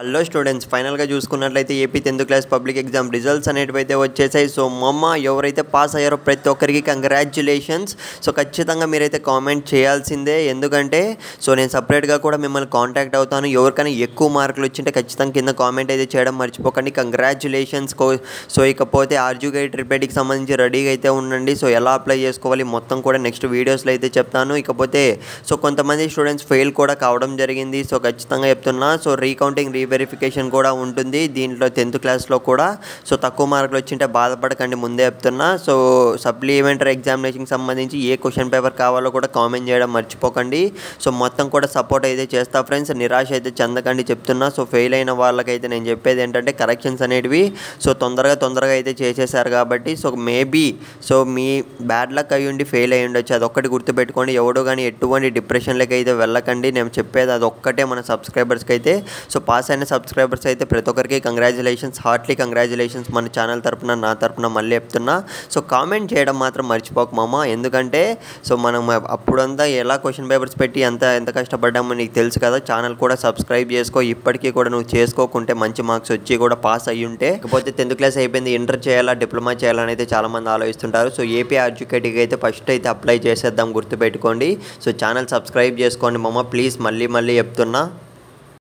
Hello students, ఫైనల్గా చూసుకున్నట్లయితే AP 10th class public exam results అనేటివైతే వచ్చేసాయి. సో ఎవరైతే పాస్ అయ్యారో ప్రతి ఒక్కరికి కంగ్రాచ్యులేషన్స్. సో ఖచ్చితంగా మీరైతే కామెంట్ చేయాల్సిందే, ఎందుకంటే నేను సపరేట్గా కూడా మిమ్మల్ని కాంటాక్ట్ అవుతాను. ఎవరికైనా ఎక్కువ మార్కులు వచ్చింటే ఖచ్చితంగా కింద కామెంట్ అయితే చేయడం మర్చిపోకండి. కంగ్రాచ్యులేషన్స్. సో ఇకపోతే ఆర్జుగైడ్ రిపేట్కి సంబంధించి రెడీగా అయితే ఉండండి. సో ఎలా అప్లై చేసుకోవాలి మొత్తం కూడా నెక్స్ట్ వీడియోస్లో అయితే చెప్తాను. ఇకపోతే కొంతమంది స్టూడెంట్స్ ఫెయిల్ కూడా కావడం జరిగింది. సో ఖచ్చితంగా చెప్తున్నా. సో రీకౌంటింగ్ వెరిఫికేషన్ కూడా ఉంటుంది దీంట్లో 10th క్లాస్లో కూడా. సో తక్కువ మార్కులు వచ్చింటే బాధపడకండి, ముందే చెప్తున్నా. సో సప్లిమెంటరీ ఎగ్జామినేషన్కి సంబంధించి ఏ క్వశ్చన్ పేపర్ కావాలో కూడా కామెంట్ చేయడం మర్చిపోకండి. సో మొత్తం కూడా సపోర్ట్ అయితే చేస్తా ఫ్రెండ్స్, నిరాశ అయితే చెందకండి చెప్తున్నా. సో ఫెయిల్ అయిన వాళ్ళకైతే నేను చెప్పేది ఏంటంటే కరెక్షన్స్ అనేటివి తొందరగా అయితే చేసేసారు కాబట్టి మేబీ మీ బ్యాడ్ లక్ అయ్యి ఉండి ఫెయిల్ అయ్యి ఉండొచ్చు. అదొక్కటి గుర్తుపెట్టుకోండి. ఎవడో కానీ ఎటువంటి డిప్రెషన్లకి అయితే వెళ్ళకండి. నేను చెప్పేది అదొక్కటే మన సబ్స్క్రైబర్స్కి అయితే. సో పాస్ అయిన సబ్స్క్రైబర్స్ అయితే ప్రతి ఒక్కరికి కంగ్రాచులేషన్స్, హార్ట్లీ కంగ్రాచులేషన్స్ మన ఛానల్ తరపున, నా తరపున మళ్ళీ చెప్తున్నా. సో కామెంట్ చేయడం మాత్రం మర్చిపోక మామ, ఎందుకంటే మనం అప్పుడంతా ఎలా క్వశ్చన్ పేపర్స్ పెట్టి ఎంత కష్టపడ్డామో నీకు తెలుసు కదా. ఛానల్ కూడా సబ్స్క్రైబ్ చేసుకో. ఇప్పటికీ కూడా నువ్వు చేసుకోకుంటే మంచి మార్క్స్ వచ్చి కూడా పాస్ అయ్యి ఉంటే, లేకపోతే 10th క్లాస్ అయిపోయింది ఇంటర్ చేయాలా డిప్లొమా చేయాలని అయితే చాలామంది ఆలోచిస్తుంటారు. సో ఏపీ ఆర్జుకేటీకి అయితే ఫస్ట్ అయితే అప్లై చేసేద్దాం, గుర్తుపెట్టుకోండి. సో ఛానల్ సబ్స్క్రైబ్ చేసుకోండి మామ ప్లీజ్, మళ్ళీ చెప్తున్నా.